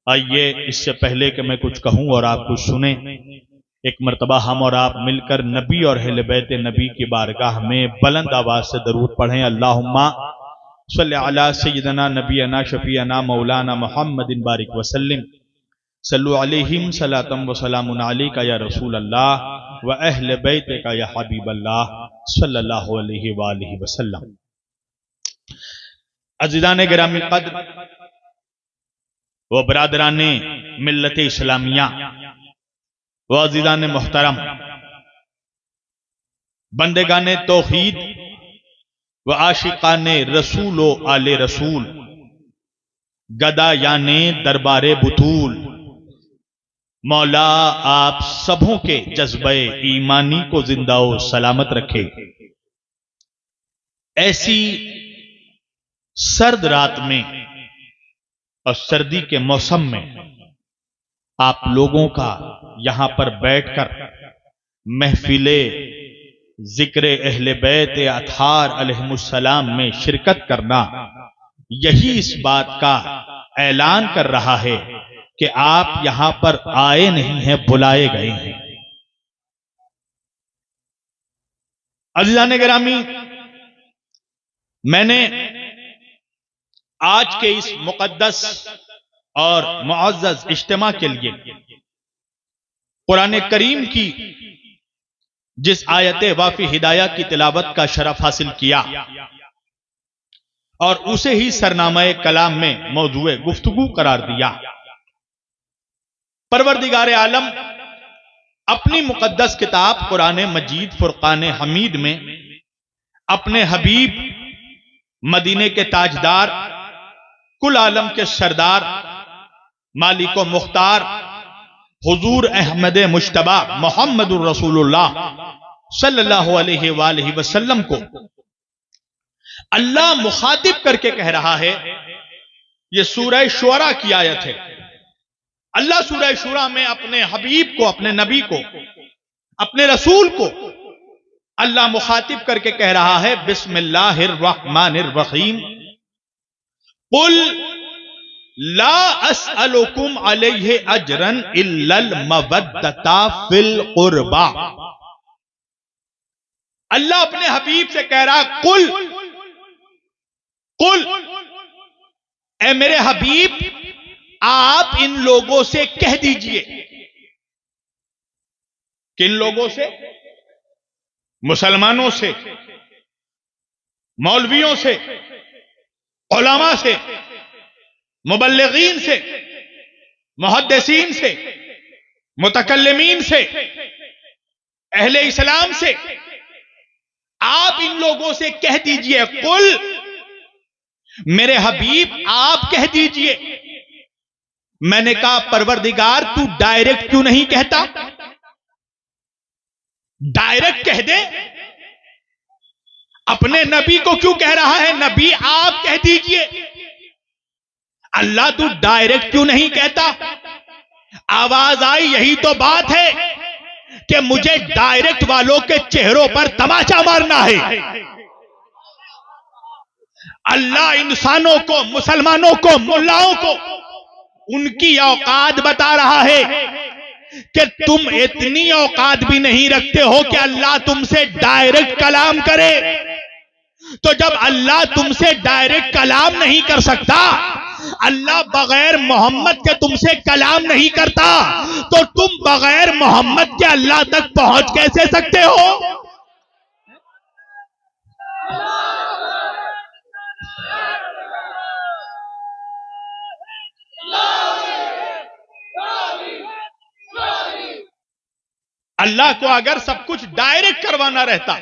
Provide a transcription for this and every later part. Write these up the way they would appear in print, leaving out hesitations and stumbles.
आइए, इससे पहले कि मैं कुछ कहूं और आप कुछ सुने, एक मर्तबा हम और आप मिलकर नबी और अहले बैत नबी की बारगाह में बुलंद आवाज से दरूद पढ़ें। अल्लाहुम्मा सल्ली अला सय्यिदना नबीना शफीअना मौलाना मुहम्मदिन बारिक वसल्लिम सल्लु अलैहिम सलातम व सलामुन अलैका या रसूल अल्लाह व अहले बैतिका या हबीब अल्लाह सल्लल्लाहु अलैहि व आलिहि वसल्लम। अज़ीज़ान गिरामी क़द्र व बरादरान मिल्लत इस्लामिया व अज़ीज़ान मोहतरम, बंदेगान तौहीद व आशिकान रसूल व आले रसूल, गदा याने दरबारे बुतूल, मौला आप सबों के जज्बे ईमानी को जिंदा व सलामत रखे। ऐसी सर्द रात में और सर्दी के मौसम में आप लोगों का यहां पर बैठकर महफिले जिक्र अहले बैत अतहार अलैहिमुस्सलाम में शिरकत करना, यही इस बात का ऐलान कर रहा है कि आप यहां पर आए नहीं हैं, बुलाए गए हैं। अज़ीज़ान गिरामी, मैंने आज के इस मुक़द्दस और मुअज़्ज़ज़ इज्तिमा के लिए कुरान करीम की जिस आयत वाफ़ी हिदाया की तिलावत का शरफ हासिल किया और उसे ही सरनामाए कलाम में मौजूए गुफ्तगू करार दिया। परवरदिगार आलम अपनी मुक़द्दस किताब कुरान मजीद फुरकान हमीद में अपने हबीब, मदीने के ताजदार, कुल आलम के सरदार, मालिको मुख्तार, हुजूर अहमद मुश्तबा मोहम्मदुर रसूलुल्लाह सल्लल्लाहु अलैहि वालैहि वसल्लम को अल्लाह मुखातिब करके कह रहा है। यह सूरह शुअरा की आयत है। अल्लाह सूरह शुरा में अपने हबीब को, अपने नबी को, अपने रसूल को अल्लाह मुखातिब करके कह रहा है, बिस्मिल्लाहिर रहमानिर रहीम, कुल ला अस्अलुकुम अलैहि अजरन इल्लल मवद्दता फिल कुर्बा। अल्लाह अपने हबीब से कह रहा, कुल कुल, ए मेरे हबीब, आप इन लोगों से कह दीजिए। किन लोगों से? मुसलमानों से, मौलवियों से, उलमा से, मुबल्लिगीन से, मुहद्दिसीन से, मुतकल्लिमीन से, अहले इस्लाम से, आप इन लोगों से कह दीजिए। कुल, मेरे हबीब आप कह दीजिए। मैंने कहा, परवरदिगार तू डायरेक्ट क्यों नहीं कहता? डायरेक्ट कह दे। अपने नबी को क्यों कह रहा है, नबी आप कह दीजिए? अल्लाह तू डायरेक्ट क्यों नहीं कहता? आवाज आई, यही तो बात है कि मुझे डायरेक्ट वालों के चेहरों पर तमाचा मारना है। अल्लाह इंसानों को, मुसलमानों को, मुल्लाओं को उनकी औकात बता रहा है कि तुम इतनी औकात भी नहीं रखते हो कि अल्लाह तुमसे डायरेक्ट कलाम करे। तो जब अल्लाह तुमसे डायरेक्ट कलाम नहीं कर सकता, अल्लाह बगैर मोहम्मद के तुमसे कलाम नहीं करता, तो तुम बगैर मोहम्मद के अल्लाह तक पहुंच कैसे सकते हो? अल्लाह को अगर सब कुछ डायरेक्ट करवाना रहता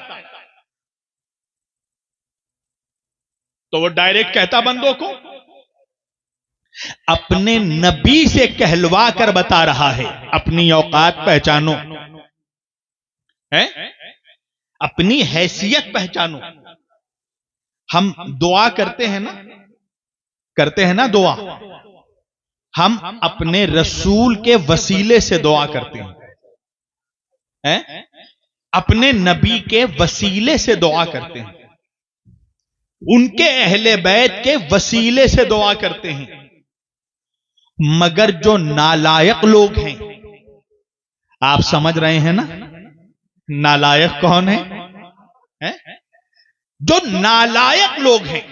तो वो डायरेक्ट कहता बंदों को। अपने नबी से कहलवा कर बता रहा है, अपनी औकात पहचानो, है? अपनी हैसियत पहचानो। हम दुआ करते हैं ना, दुआ हम अपने रसूल के वसीले से दुआ करते हैं, अपने नबी के वसीले से दुआ करते हैं, उनके अहले बैत के वसीले से दुआ करते हैं। मगर जो नालायक लोग हैं, आप समझ रहे हैं ना नालायक कौन है? जो नालायक लोग हैं,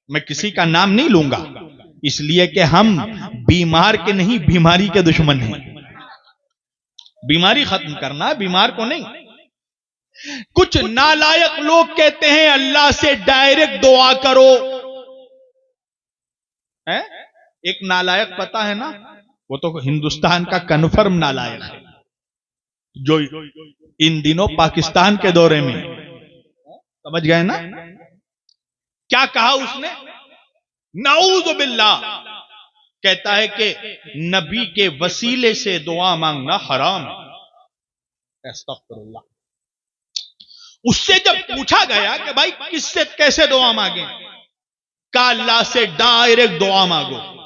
मैं किसी का नाम नहीं लूंगा इसलिए कि हम बीमार के नहीं बीमारी के दुश्मन हैं। बीमारी खत्म करना, बीमार को नहीं। कुछ नालायक लोग कहते हैं अल्लाह से डायरेक्ट दुआ करो। है एक नालायक पता है ना, वो तो हिंदुस्तान का कन्फर्म नालायक है, जो इन दिनों पाकिस्तान के दौरे में, समझ गए ना क्या कहा उसने? नाऊज़ बिल्लाह, कहता है कि नबी के वसीले से दुआ मांगना हराम है। अस्तग़फिरुल्लाह। उससे जब पूछा गया कि भाई किससे कैसे दुआ मांगे, का अल्लाह से डायरेक्ट दुआ मांगो।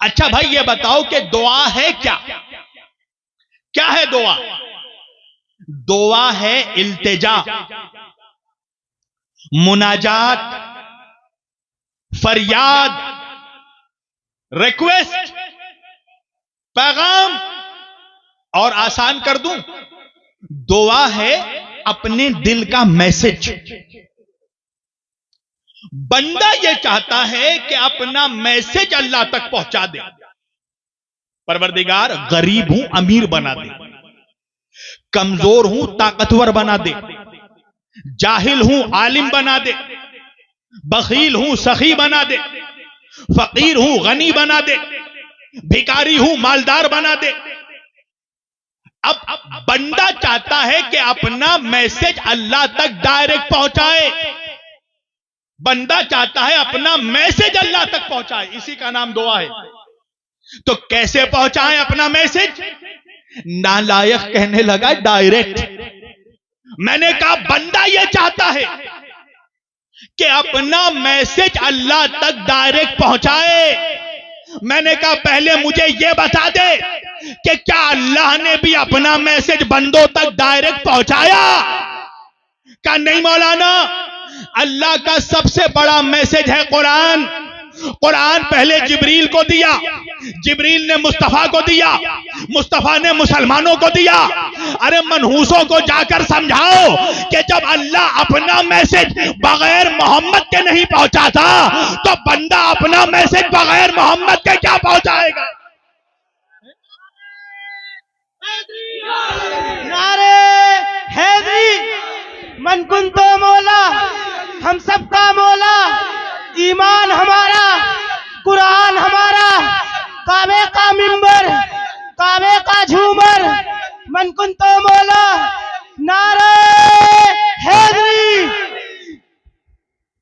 अच्छा भाई ये बताओ कि दुआ है क्या? क्या है दुआ? दुआ है इल्तिजा, मुनाजात, फरियाद, रिक्वेस्ट, पैगाम। और आसान कर दूं, दुआ है अपने दिल का मैसेज। बंदा यह चाहता है कि अपना मैसेज अल्लाह तक पहुंचा दे। परवरदिगार गरीब हूं अमीर बना दे, कमजोर हूं ताकतवर बना दे, जाहिल हूं आलिम बना दे, बखील हूं सखी बना दे, फकीर हूं गनी बना दे, भिखारी हूं मालदार बना दे। अब बंदा चाहता है कि अपना मैसेज अल्लाह तक डायरेक्ट पहुंचाए। बंदा चाहता है अपना मैसेज अल्लाह तक पहुंचाए, इसी का नाम दुआ है। तो कैसे पहुंचाएं अपना मैसेज? नालायक कहने लगा डायरेक्ट। मैंने कहा बंदा यह चाहता है कि अपना मैसेज अल्लाह तक डायरेक्ट पहुंचाए। मैंने कहा पहले मुझे यह बता दे कि क्या अल्लाह ने भी अपना मैसेज बंदों तक डायरेक्ट पहुंचाया? क्या नहीं मौलाना, अल्लाह का सबसे बड़ा मैसेज है कुरान। कुरान पहले जिब्रील को दिया, जिब्रील ने मुस्तफा को दिया, मुस्तफा ने मुसलमानों को दिया। अरे मनहूसों को जाकर समझाओ कि जब अल्लाह अपना मैसेज बगैर मोहम्मद के नहीं पहुंचाता तो बंदा अपना मैसेज बगैर मोहम्मद के क्या पहुंचाएगा? नारे हैदरी, मन कुंतो मौला, हम सबका मौला, ईमान हमारा, कुरान हमारा, काबे का मिंबर, काबे का झूमर, मन कुंतो मौला, नारे हैदरी।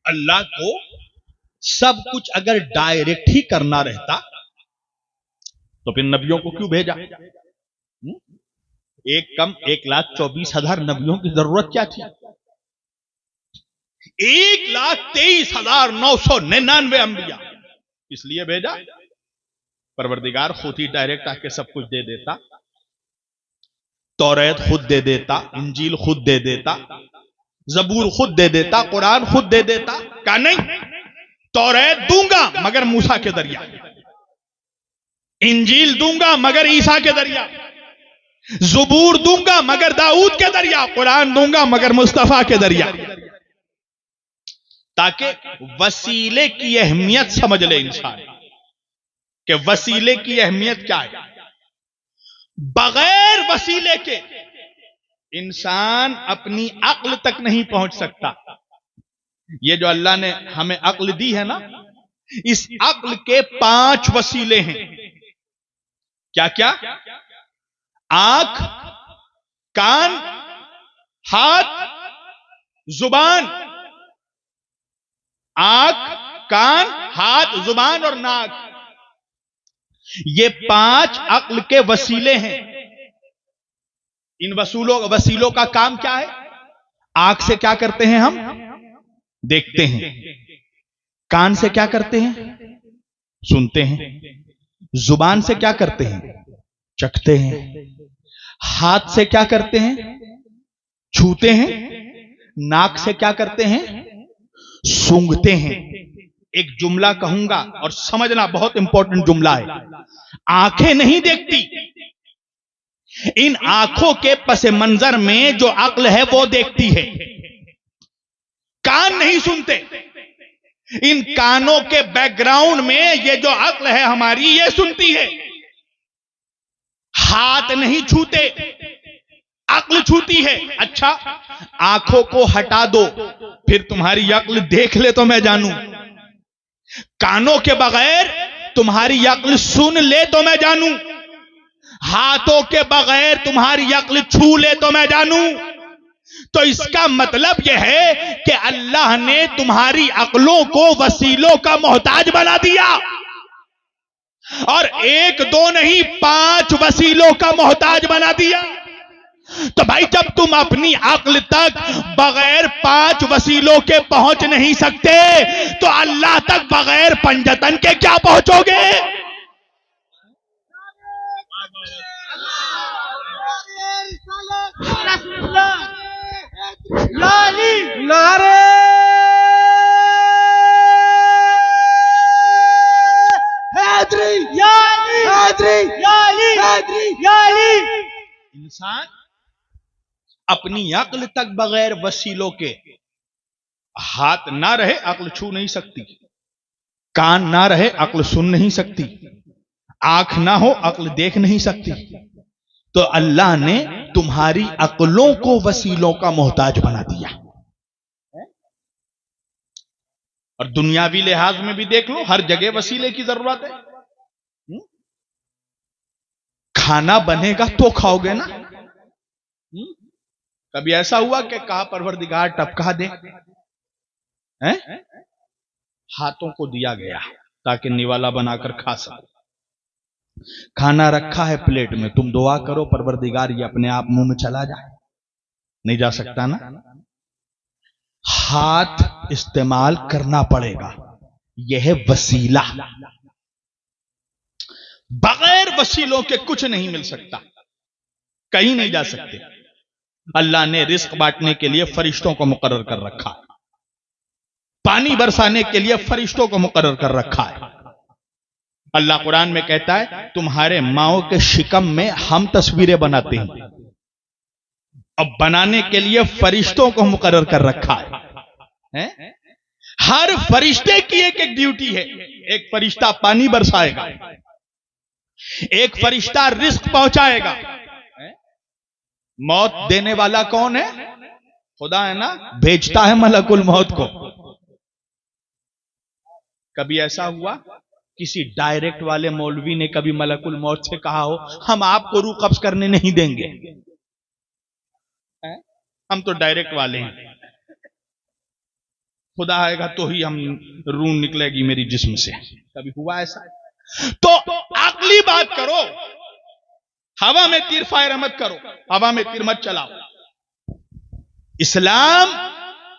अल्लाह को सब कुछ अगर डायरेक्ट ही करना रहता तो फिर नबियों को क्यों भेजा? एक कम 1,24,000 नबियों की जरूरत क्या थी? 1,23,999 अंबिया इसलिए भेजा, परवरदिगार खुद ही डायरेक्ट आके सब कुछ दे देता। तौरात खुद दे देता, इंजील खुद दे देता, जबूर खुद दे देता, कुरान खुद दे देता। क्या नहीं, तौरात दूंगा मगर मूसा के दरिया, इंजील दूंगा मगर ईसा के दरिया, ज़बूर दूंगा मगर दाऊद के दरिया, कुरान दूंगा मगर मुस्तफा के दरिया, ताकि वसीले की अहमियत समझ ले इंसान कि वसीले की अहमियत क्या है। बगैर वसीले के इंसान अपनी अक्ल तक नहीं पहुंच सकता। ये जो अल्लाह ने हमें अक्ल दी है ना, इस अक्ल के 5 वसीले हैं। क्या क्या? आंख, कान, हाथ, जुबान। आंख, कान, हाथ, जुबान और नाक, ये 5 अक्ल के वसीले हैं। इन वसीलों का काम क्या है? आंख से क्या करते हैं हम? देखते हैं। कान से क्या करते हैं? सुनते हैं। जुबान से क्या करते हैं? चखते हैं। हाथ से क्या करते हैं? छूते हैं। नाक से क्या करते हैं? सूंघते हैं। एक जुमला कहूंगा और समझना, बहुत इंपॉर्टेंट जुमला है। आंखें नहीं देखती, इन आंखों के पस मंजर में जो अक्ल है वो देखती है। कान नहीं सुनते, इन कानों के बैकग्राउंड में ये जो अक्ल है हमारी ये सुनती है। हाथ नहीं छूते, अक्ल छूती है। अच्छा, आंखों को हटा दो, फिर तुम्हारी अक्ल देख ले तो मैं जानूं। कानों के बगैर तुम्हारी अक्ल सुन ले तो मैं जानूं। हाथों के बगैर तुम्हारी अक्ल छू ले तो मैं जानूं। तो इसका मतलब यह है कि अल्लाह ने तुम्हारी अक्लों को वसीलों का मोहताज बना दिया, और एक दो नहीं 5 वसीलों का मोहताज बना दिया। तो भाई जब तुम अपनी अक्ल तक बगैर 5 वसीलों के पहुंच नहीं सकते, तो अल्लाह तक बगैर पंजतन के क्या पहुंचोगे? नारे इंसान अपनी अक्ल तक बगैर वसीलों के, हाथ ना रहे अक्ल छू नहीं सकती, कान ना रहे अक्ल सुन नहीं सकती, आंख ना हो अक्ल देख नहीं सकती। तो अल्लाह ने तुम्हारी अक्लों को वसीलों का मोहताज बना दिया। और दुनियावी लिहाज में भी देख लो, हर जगह वसीले की जरूरत है। खाना बनेगा तो खाओगे ना। कभी ऐसा हुआ कि कहा परवरदिगार टपका दे, हैं? हाथों को दिया गया ताकि निवाला बनाकर खा सको। खाना रखा है प्लेट में, तुम दुआ करो परवरदिगार ये अपने आप मुंह में चला जाए, नहीं जा सकता ना। हाथ इस्तेमाल करना पड़ेगा, यह है वसीला। बगैर वसीलों के कुछ नहीं मिल सकता, कहीं नहीं जा सकते। अल्लाह ने रिस्क बांटने के लिए फरिश्तों को मुकर्रर कर रखा है, पानी बरसाने के लिए फरिश्तों को मुकर्रर कर रखा है। अल्लाह कुरान में कहता है तुम्हारे माओ के शिकम में हम तस्वीरें बनाते हैं, अब बनाने के लिए फरिश्तों को मुकर्रर कर रखा है? हर फरिश्ते की एक एक ड्यूटी है। एक फरिश्ता पानी बरसाएगा, एक फरिश्ता रिस्क पहुंचाएगा। मौत देने वाला कौन है? खुदा है ना, भेजता है मलकुल मौत को। कभी ऐसा हुआ किसी डायरेक्ट वाले मौलवी ने कभी मलकुल मौत से कहा हो हम आपको रूह कब्ज करने नहीं देंगे, हम तो डायरेक्ट वाले हैं, खुदा आएगा तो ही हम रूह निकलेगी मेरी जिस्म से? कभी हुआ ऐसा? तो अगली बात करो, हवा में तीर फायर मत करो, हवा में तीर मत चलाओ। इस्लाम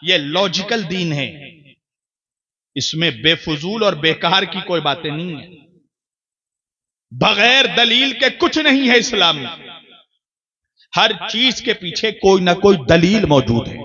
ये लॉजिकल दीन है, इसमें बेफजूल और बेकार की कोई बातें नहीं है। बगैर दलील के कुछ नहीं है इस्लाम में, हर चीज के पीछे कोई ना कोई दलील मौजूद है।